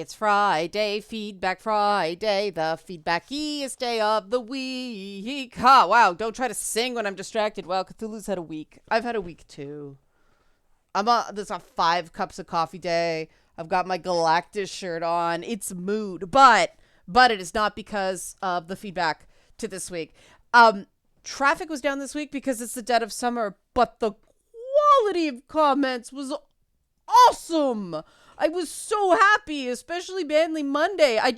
It's Friday, Feedback Friday, the feedbackiest day of the week. Ha, wow, don't try to sing when I'm distracted. Wow, Cthulhu's had a week. I've had a week too. This is a 5 cups of coffee day. I've got my Galactus shirt on. It's mood, but it is not because of the feedback to this week. Traffic was down this week because it's the dead of summer, but the quality of comments was awesome. I was so happy, especially Manly Monday. I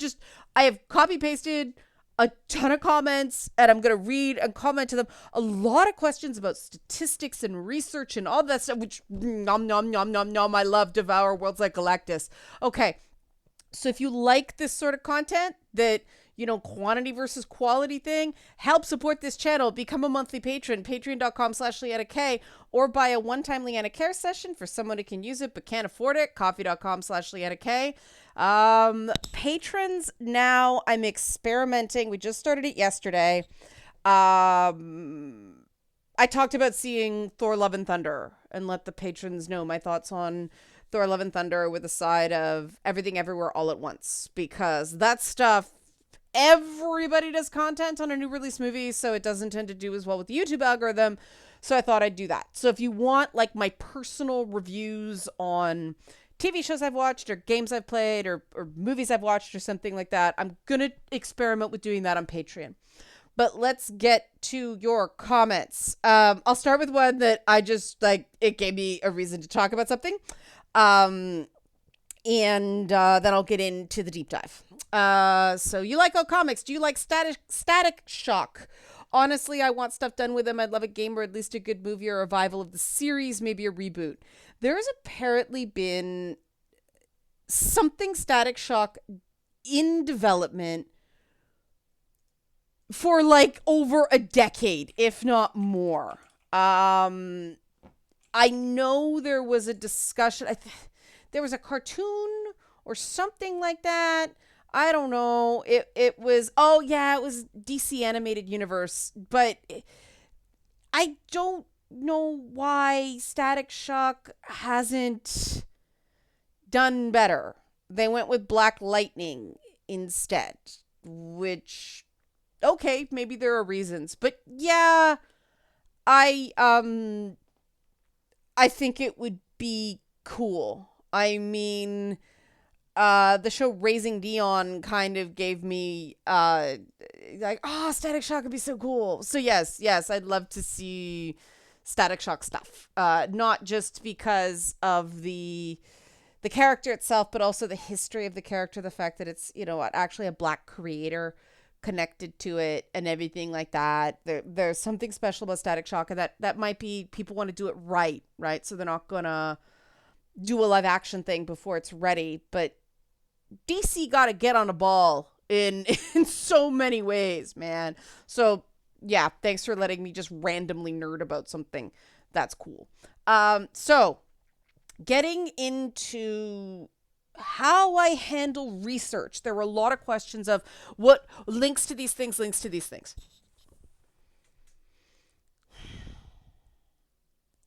have copy pasted a ton of comments and I'm going to read and comment to them. A lot of questions about statistics and research and all that stuff, which nom nom nom nom nom. I love devour worlds like Galactus. Okay. So if you like this sort of content that, quantity versus quality thing, help support this channel. Become a monthly patron, patreon.com/LeannaK, or buy a one-time Leanna Care session for someone who can use it but can't afford it, coffee.com/LeannaK. Patrons now, I'm experimenting. We just started it yesterday. I talked about seeing Thor Love and Thunder and let the patrons know my thoughts on Thor Love and Thunder with a side of Everything Everywhere All at Once, because that stuff, everybody does content on a new release movie, so it doesn't tend to do as well with the YouTube algorithm. So I thought I'd do that. So if you want like my personal reviews on TV shows I've watched or games I've played or movies I've watched or something like that, I'm going to experiment with doing that on Patreon. But let's get to your comments. I'll start with one that I just it gave me a reason to talk about something. And then I'll get into the deep dive. So you like all comics. Do you like Static Shock? Honestly, I want stuff done with them. I'd love a game or at least a good movie or a revival of the series, maybe a reboot. There has apparently been something Static Shock in development for over a decade, if not more. I know there was a discussion. There was a cartoon or something like that. I don't know. It was DC Animated Universe, but I don't know why Static Shock hasn't done better. They went with Black Lightning instead, which, okay, maybe there are reasons, but yeah, I think it would be cool. I mean, the show Raising Dion kind of gave me Static Shock would be so cool. So yes, I'd love to see Static Shock stuff. Not just because of the character itself, but also the history of the character, the fact that it's, actually a Black creator connected to it and everything like that. There's something special about Static Shock, and that might be people want to do it right? So they're not gonna do a live action thing before it's ready, but DC got to get on a ball in so many ways, man. So yeah, thanks for letting me just randomly nerd about something. That's cool. So getting into how I handle research. There were a lot of questions of what links to these things.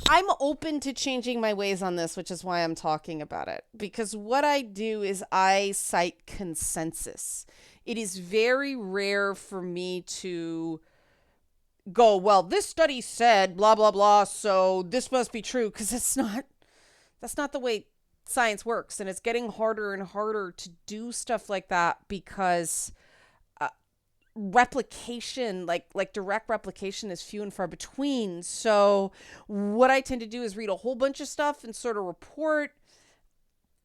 I'm open to changing my ways on this, which is why I'm talking about it. Because what I do is I cite consensus. It is very rare for me to go, well, this study said blah, blah, blah, so this must be true. Because that's not the way science works. And it's getting harder and harder to do stuff like that because replication, like direct replication, is few and far between. So what I tend to do is read a whole bunch of stuff and sort of report.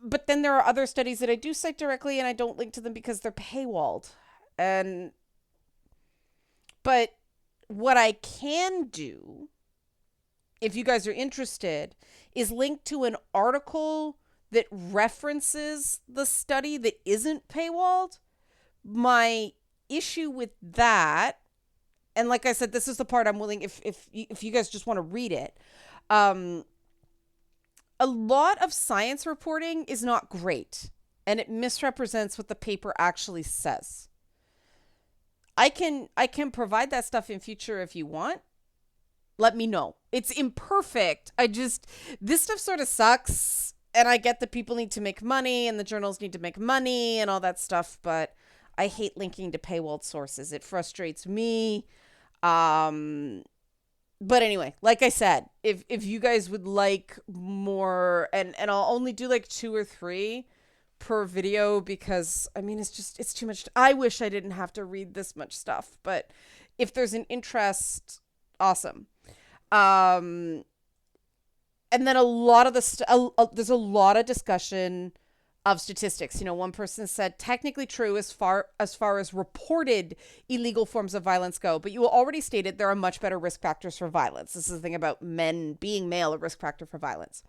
But then there are other studies that I do cite directly and I don't link to them because they're paywalled. But what I can do, if you guys are interested, is link to an article that references the study that isn't paywalled. My issue with that, and like I said, this is the part I'm willing, if you guys just want to read it, a lot of science reporting is not great and it misrepresents what the paper actually says. I can provide that stuff in future if you want. Let me know. It's imperfect. This stuff sort of sucks And I get that people need to make money and the journals need to make money and all that stuff, but I hate linking to paywalled sources. It frustrates me. Um, but anyway, like I said, if you guys would like more, and I'll only do like 2 or 3 per video because I mean it's too much. I wish I didn't have to read this much stuff, but if there's an interest, awesome. Um, and then a lot of there's a lot of discussion of statistics. One person said technically true as far as reported illegal forms of violence go, but you already stated there are much better risk factors for violence. This is the thing about men being male, a risk factor for violence.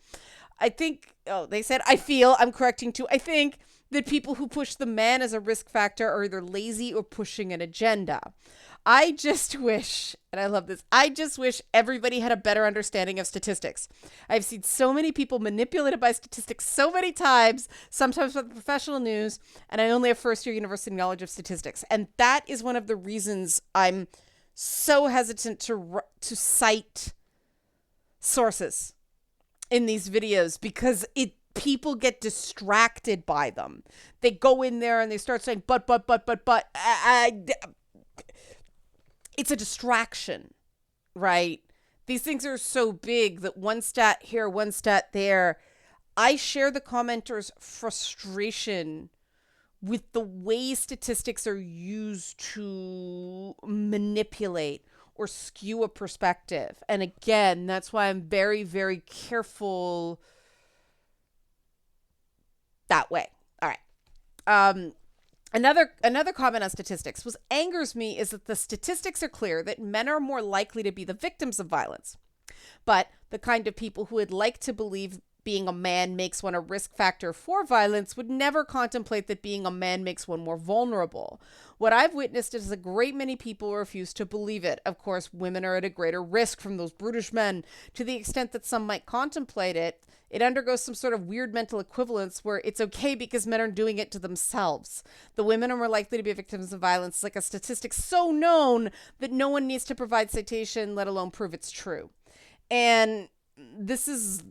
I think, they said, I'm correcting too, I think that people who push the man as a risk factor are either lazy or pushing an agenda. I just wish, and I love this, I just wish everybody had a better understanding of statistics. I've seen so many people manipulated by statistics so many times, sometimes with professional news, and I only have first-year university knowledge of statistics. And that is one of the reasons I'm so hesitant to cite sources in these videos, because people get distracted by them. They go in there and they start saying, but. It's a distraction, right? These things are so big that one stat here, one stat there. I share the commenters' frustration with the way statistics are used to manipulate or skew a perspective. And again, that's why I'm very, very careful that way. All right. Another comment on statistics angers me is that the statistics are clear that men are more likely to be the victims of violence. But the kind of people who would like to believe being a man makes one a risk factor for violence would never contemplate that being a man makes one more vulnerable. What I've witnessed is a great many people refuse to believe it. Of course, women are at a greater risk from those brutish men. To the extent that some might contemplate it, it undergoes some sort of weird mental equivalence where it's okay because men are doing it to themselves. The women are more likely to be victims of violence, like a statistic so known that no one needs to provide citation, let alone prove it's true. And this is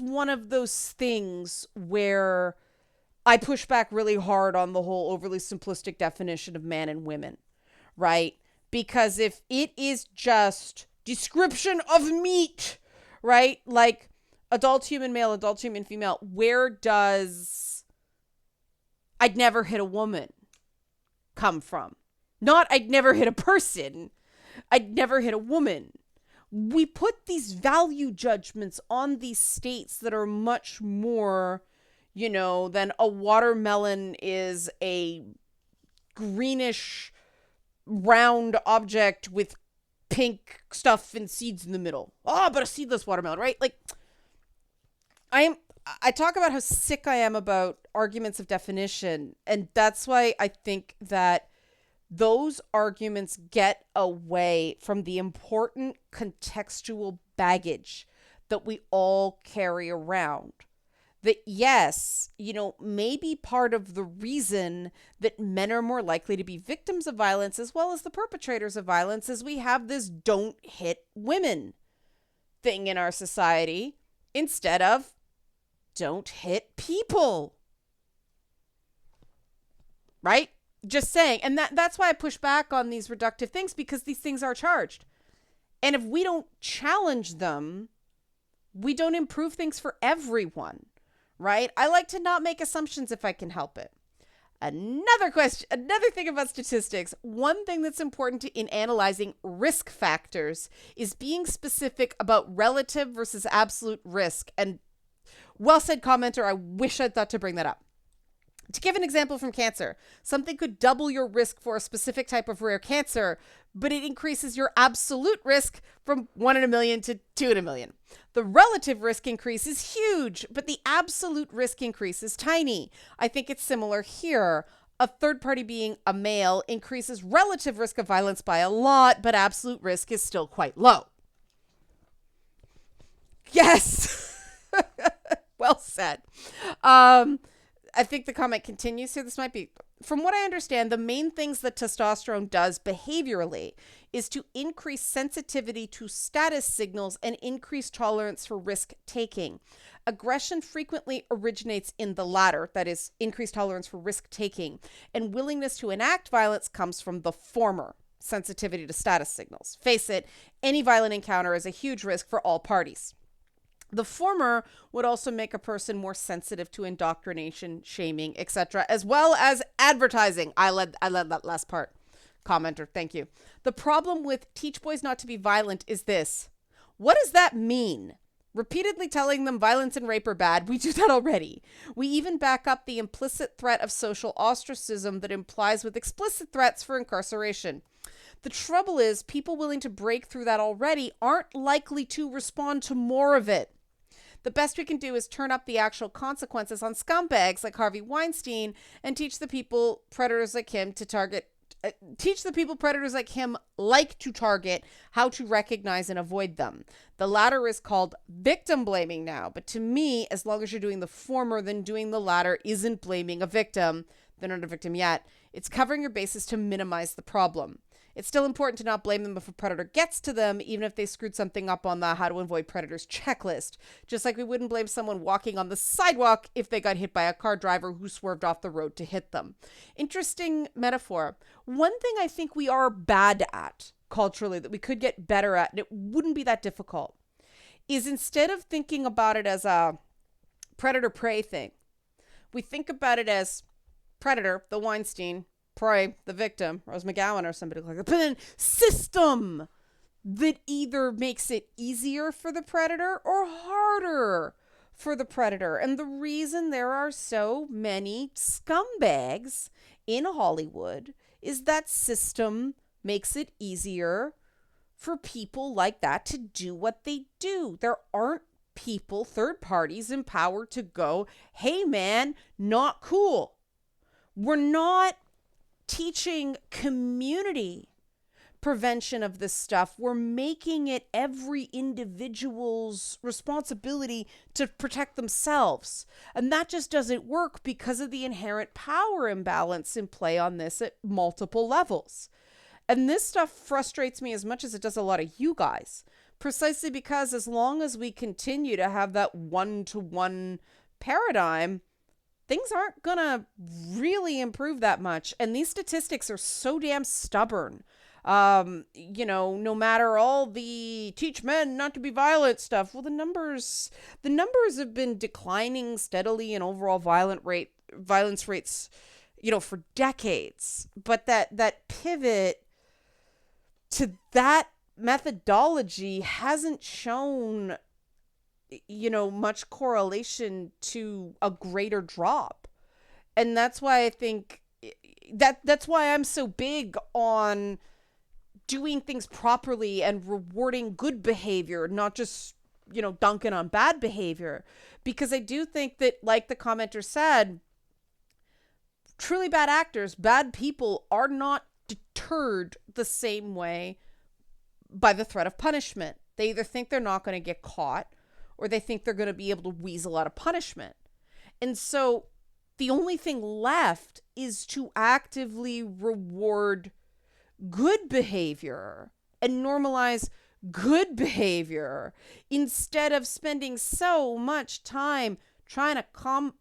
one of those things where I push back really hard on the whole overly simplistic definition of man and women, right? Because if it is just description of meat, right? Like adult human male, adult human female, where does I'd never hit a woman come from? Not I'd never hit a person. I'd never hit a woman. We put these value judgments on these states that are much more, than a watermelon is a greenish round object with pink stuff and seeds in the middle. Oh, but a seedless watermelon, right? Like, I talk about how sick I am about arguments of definition, and that's why I think that those arguments get away from the important contextual baggage that we all carry around. That yes, maybe part of the reason that men are more likely to be victims of violence as well as the perpetrators of violence is we have this don't hit women thing in our society instead of don't hit people. Right? Just saying. And that's why I push back on these reductive things, because these things are charged. And if we don't challenge them, we don't improve things for everyone, right? I like to not make assumptions if I can help it. Another thing about statistics, one thing that's important in analyzing risk factors is being specific about relative versus absolute risk. And well said, commenter, I wish I'd thought to bring that up. To give an example from cancer, something could double your risk for a specific type of rare cancer, but it increases your absolute risk from 1 in a million to 2 in a million. The relative risk increase is huge, but the absolute risk increase is tiny. I think it's similar here. A third party being a male increases relative risk of violence by a lot, but absolute risk is still quite low. Yes. Well said. I think the comment continues here. This might be, from what I understand, the main things that testosterone does behaviorally is to increase sensitivity to status signals and increase tolerance for risk taking. Aggression frequently originates in the latter, that is, increased tolerance for risk-taking, and willingness to enact violence comes from the former, sensitivity to status signals. Face it, any violent encounter is a huge risk for all parties. The former would also make a person more sensitive to indoctrination, shaming, etc., as well as advertising. I led that last part. Commenter, thank you. The problem with teach boys not to be violent is this. What does that mean? Repeatedly telling them violence and rape are bad. We do that already. We even back up the implicit threat of social ostracism that implies with explicit threats for incarceration. The trouble is, people willing to break through that already aren't likely to respond to more of it. The best we can do is turn up the actual consequences on scumbags like Harvey Weinstein and teach the people predators like him to target how to recognize and avoid them. The latter is called victim blaming now, but to me, as long as you're doing the former, then doing the latter isn't blaming a victim. They're not a victim yet. It's covering your bases to minimize the problem. It's still important to not blame them if a predator gets to them, even if they screwed something up on the how to avoid predators checklist. Just like we wouldn't blame someone walking on the sidewalk if they got hit by a car driver who swerved off the road to hit them. Interesting metaphor. One thing I think we are bad at culturally that we could get better at, and it wouldn't be that difficult, is instead of thinking about it as a predator-prey thing, we think about it as predator, the Weinstein, prey, the victim, Rose McGowan or somebody like that, but then system that either makes it easier for the predator or harder for the predator. And the reason there are so many scumbags in Hollywood is that system makes it easier for people like that to do what they do. There aren't people, third parties, empowered to go, hey man, not cool. We're not teaching community prevention of this stuff. We're making it every individual's responsibility to protect themselves. And that just doesn't work because of the inherent power imbalance in play on this at multiple levels. And this stuff frustrates me as much as it does a lot of you guys, precisely because as long as we continue to have that one-to-one paradigm, things aren't going to really improve that much. And these statistics are so damn stubborn. No matter all the teach men not to be violent stuff, well, the numbers have been declining steadily in overall violence rates, for decades. But that pivot to that methodology hasn't shown much correlation to a greater drop. And that's why I think that's why I'm so big on doing things properly and rewarding good behavior, not just, dunking on bad behavior. Because I do think that, like the commenter said, truly bad actors, bad people are not deterred the same way by the threat of punishment. They either think they're not going to get caught, or they think they're going to be able to weasel out of punishment. And so the only thing left is to actively reward good behavior and normalize good behavior instead of spending so much time trying to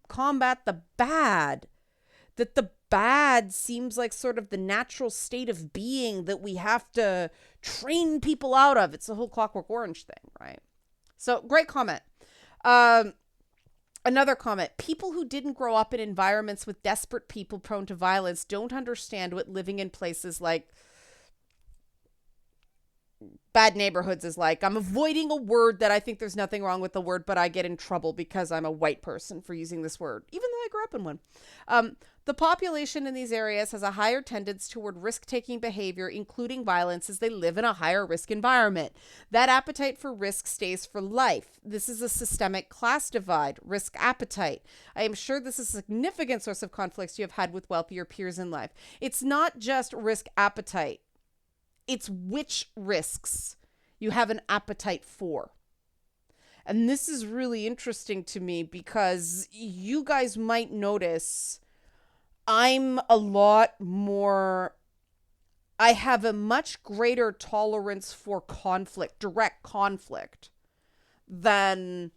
combat the bad, that the bad seems like sort of the natural state of being that we have to train people out of. It's the whole Clockwork Orange thing, right? So, great comment. Another comment. People who didn't grow up in environments with desperate people prone to violence don't understand what living in places like bad neighborhoods is like. I'm avoiding a word that I think there's nothing wrong with the word, but I get in trouble because I'm a white person for using this word, even though I grew up in one. The population in these areas has a higher tendency toward risk-taking behavior, including violence, as they live in a higher risk environment. That appetite for risk stays for life. This is a systemic class divide, risk appetite. I am sure this is a significant source of conflicts you have had with wealthier peers in life. It's not just risk appetite. It's which risks you have an appetite for. And this is really interesting to me because you guys might notice I have a much greater tolerance for conflict, direct conflict, than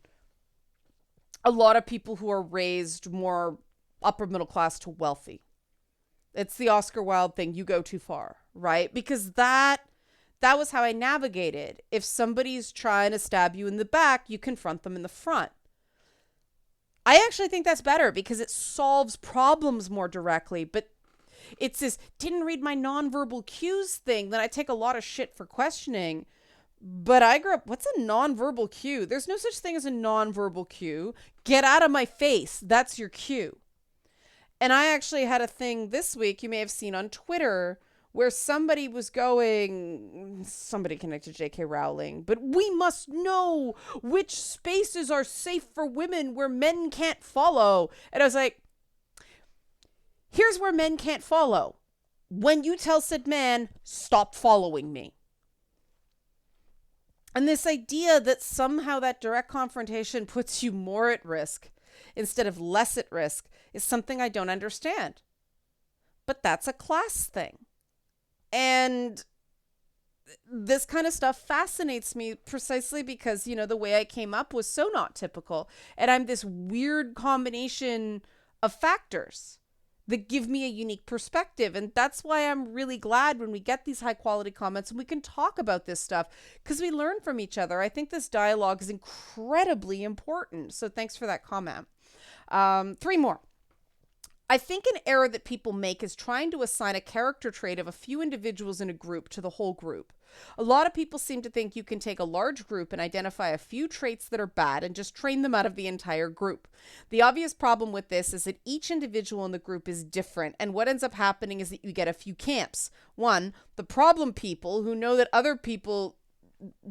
a lot of people who are raised more upper middle class to wealthy. It's the Oscar Wilde thing. You go too far, right? Because that was how I navigated. If somebody's trying to stab you in the back, you confront them in the front. I actually think that's better because it solves problems more directly. But it's this didn't read my nonverbal cues thing that I take a lot of shit for questioning. But I grew up, what's a nonverbal cue? There's no such thing as a nonverbal cue. Get out of my face. That's your cue. And I actually had a thing this week, you may have seen on Twitter, where somebody was going, somebody connected to J.K. Rowling, but we must know which spaces are safe for women where men can't follow. And I was like, here's where men can't follow. When you tell said man, stop following me. And this idea that somehow that direct confrontation puts you more at risk instead of less at risk is something I don't understand. But that's a class thing. And this kind of stuff fascinates me precisely because, you know, the way I came up was so not typical. And I'm this weird combination of factors that give me a unique perspective. And that's why I'm really glad when we get these high quality comments and we can talk about this stuff because we learn from each other. I think this dialogue is incredibly important. So thanks for that comment. 3 more. I think an error that people make is trying to assign a character trait of a few individuals in a group to the whole group. A lot of people seem to think you can take a large group and identify a few traits that are bad and just train them out of the entire group. The obvious problem with this is that each individual in the group is different, and what ends up happening is that you get a few camps. 1, the problem people who know that other people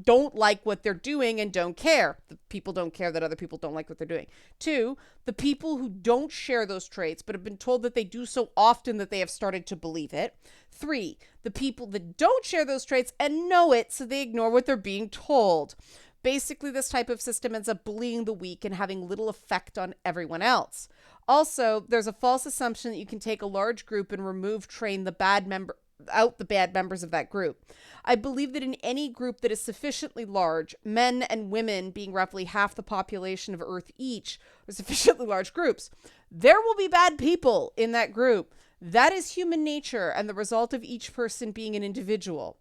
don't like what they're doing and don't care. The people don't care that other people don't like what they're doing. 2, the people who don't share those traits but have been told that they do so often that they have started to believe it. 3, the people that don't share those traits and know it, so they ignore what they're being told. Basically, this type of system ends up bullying the weak and having little effect on everyone else. Also, there's a false assumption that you can take a large group and train the bad members of that group. I believe that in any group that is sufficiently large, men and women being roughly half the population of Earth each, are sufficiently large groups, there will be bad people in that group. That is human nature and the result of each person being an individual.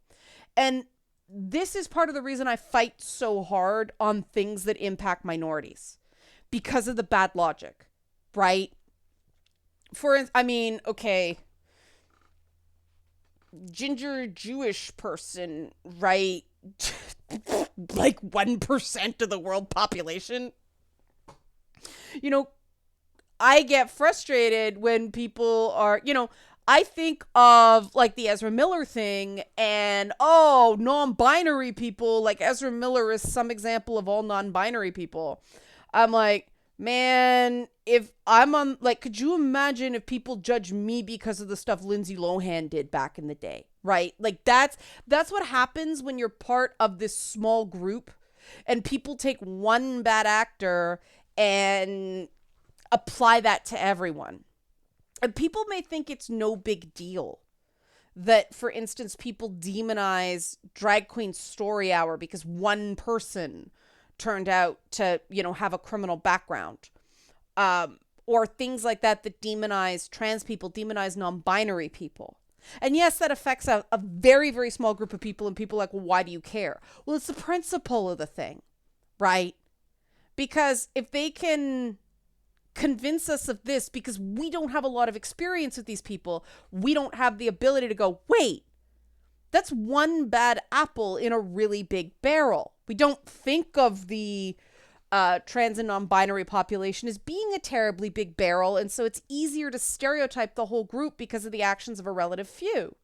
And this is part of the reason I fight so hard on things that impact minorities because of the bad logic, right? Ginger Jewish person, right? Like 1% of the world population. You know, I get frustrated when people are, I think of like the Ezra Miller thing and, non-binary people, like Ezra Miller is some example of all non-binary people. I'm like, man, if I'm on, like, could you imagine if people judge me because of the stuff Lindsay Lohan did back in the day, right? Like, that's what happens when you're part of this small group and people take one bad actor and apply that to everyone. And people may think it's no big deal that, for instance, people demonize Drag Queen Story Hour because one person turned out to, have a criminal background. Or things like that demonize trans people, demonize non-binary people. And yes, that affects a very, very small group of people, and people are like, well, why do you care? Well, it's the principle of the thing, right? Because if they can convince us of this, because we don't have a lot of experience with these people, we don't have the ability to go, wait, that's one bad apple in a really big barrel. We don't think of the trans and non-binary population as being a terribly big barrel, and so it's easier to stereotype the whole group because of the actions of a relative few.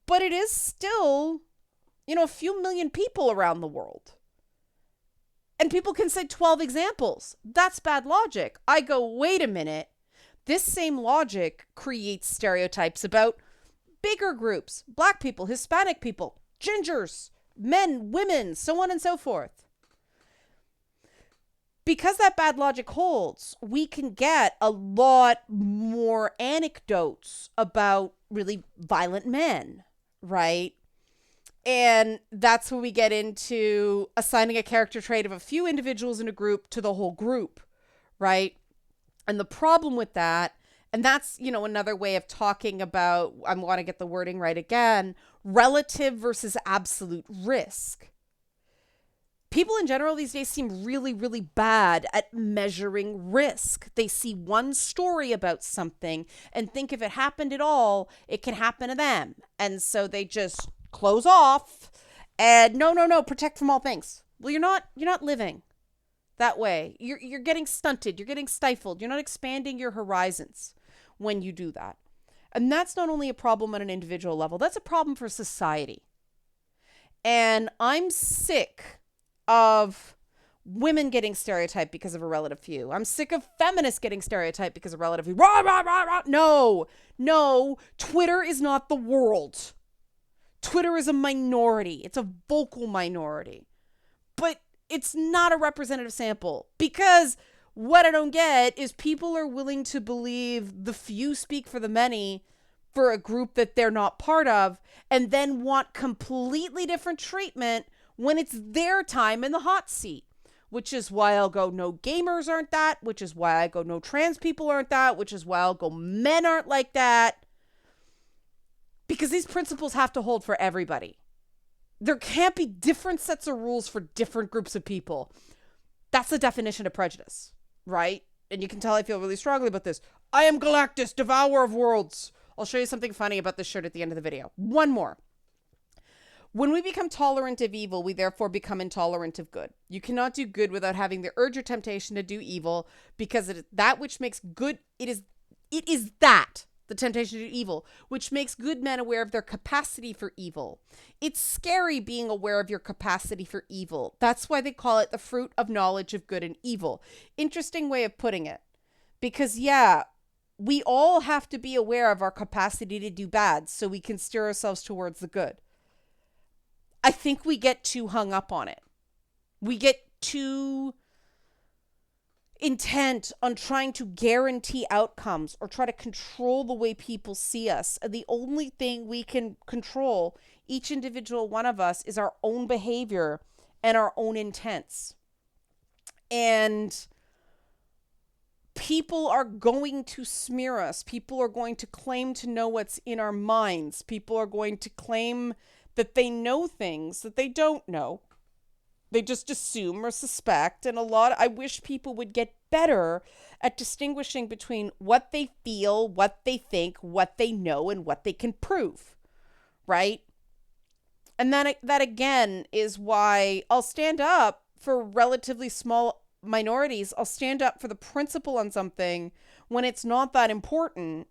But it is still, a few million people around the world. And people can say 12 examples. That's bad logic. I go, wait a minute. This same logic creates stereotypes about bigger groups, Black people, Hispanic people, gingers, men, women, so on and so forth. Because that bad logic holds, we can get a lot more anecdotes about really violent men, right? And that's when we get into assigning a character trait of a few individuals in a group to the whole group, right? And the problem with that, and that's, another way of talking about, I want to get the wording right again, relative versus absolute risk. People in general these days seem really, really bad at measuring risk. They see one story about something and think if it happened at all, it can happen to them. And so they just close off and no, protect from all things. Well, you're not living that way. You're getting stunted. You're getting stifled. You're not expanding your horizons when you do that. And that's not only a problem on an individual level, that's a problem for society. And I'm sick of women getting stereotyped because of a relative few. I'm sick of feminists getting stereotyped because of a relative few. Rah, rah, rah, rah. No, Twitter is not the world. Twitter is a minority. It's a vocal minority. But it's not a representative sample, because what I don't get is people are willing to believe the few speak for the many for a group that they're not part of, and then want completely different treatment when it's their time in the hot seat, which is why I'll go, no gamers aren't that, which is why I go, no trans people aren't that, which is why I'll go, men aren't like that. Because these principles have to hold for everybody. There can't be different sets of rules for different groups of people. That's the definition of prejudice, right? And you can tell I feel really strongly about this. I am Galactus, devourer of worlds. I'll show you something funny about this shirt at the end of the video. One more. When we become tolerant of evil, we therefore become intolerant of good. You cannot do good without having the urge or temptation to do evil, because it is that which makes good, it is that, the temptation to do evil, which makes good men aware of their capacity for evil. It's scary being aware of your capacity for evil. That's why they call it the fruit of knowledge of good and evil. Interesting way of putting it. Because we all have to be aware of our capacity to do bad so we can steer ourselves towards the good. I think we get too hung up on it. We get too intent on trying to guarantee outcomes or try to control the way people see us. And the only thing we can control, each individual one of us, is our own behavior and our own intents. And people are going to smear us. People are going to claim to know what's in our minds. People are going to claim that they know things that they don't know. They just assume or suspect. And I wish people would get better at distinguishing between what they feel, what they think, what they know, and what they can prove. Right? And that again is why I'll stand up for relatively small minorities. I'll stand up for the principle on something when it's not that important,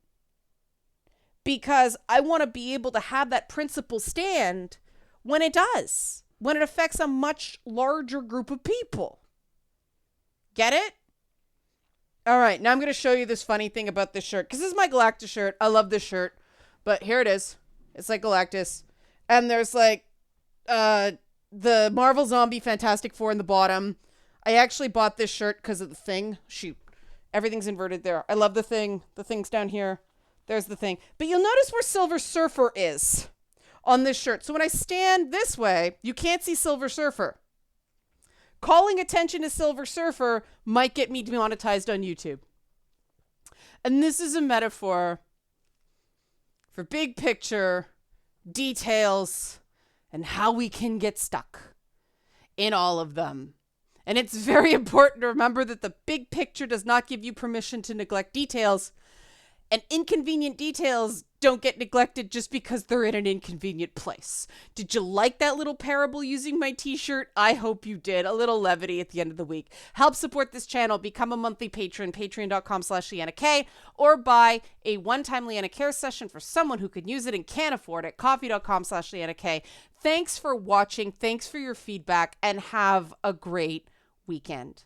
because I want to be able to have that principle stand when it does, when it affects a much larger group of people. Get it? All right, now I'm going to show you this funny thing about this shirt, because this is my Galactus shirt. I love this shirt, but here it is. It's like Galactus, and there's like the Marvel Zombie Fantastic Four in the bottom. I actually bought this shirt because of the thing. Shoot, everything's inverted there. I love the thing. The thing's down here. There's the thing. But you'll notice where Silver Surfer is on this shirt. So when I stand this way, you can't see Silver Surfer. Calling attention to Silver Surfer might get me demonetized on YouTube. And this is a metaphor for big picture details and how we can get stuck in all of them. And it's very important to remember that the big picture does not give you permission to neglect details. And inconvenient details don't get neglected just because they're in an inconvenient place. Did you like that little parable using my t-shirt? I hope you did. A little levity at the end of the week. Help support this channel. Become a monthly patron, patreon.com/LeannaK, or buy a one-time Leanna Care session for someone who could use it and can't afford it. Coffee.com/LeannaK. Thanks for watching. Thanks for your feedback, and have a great weekend.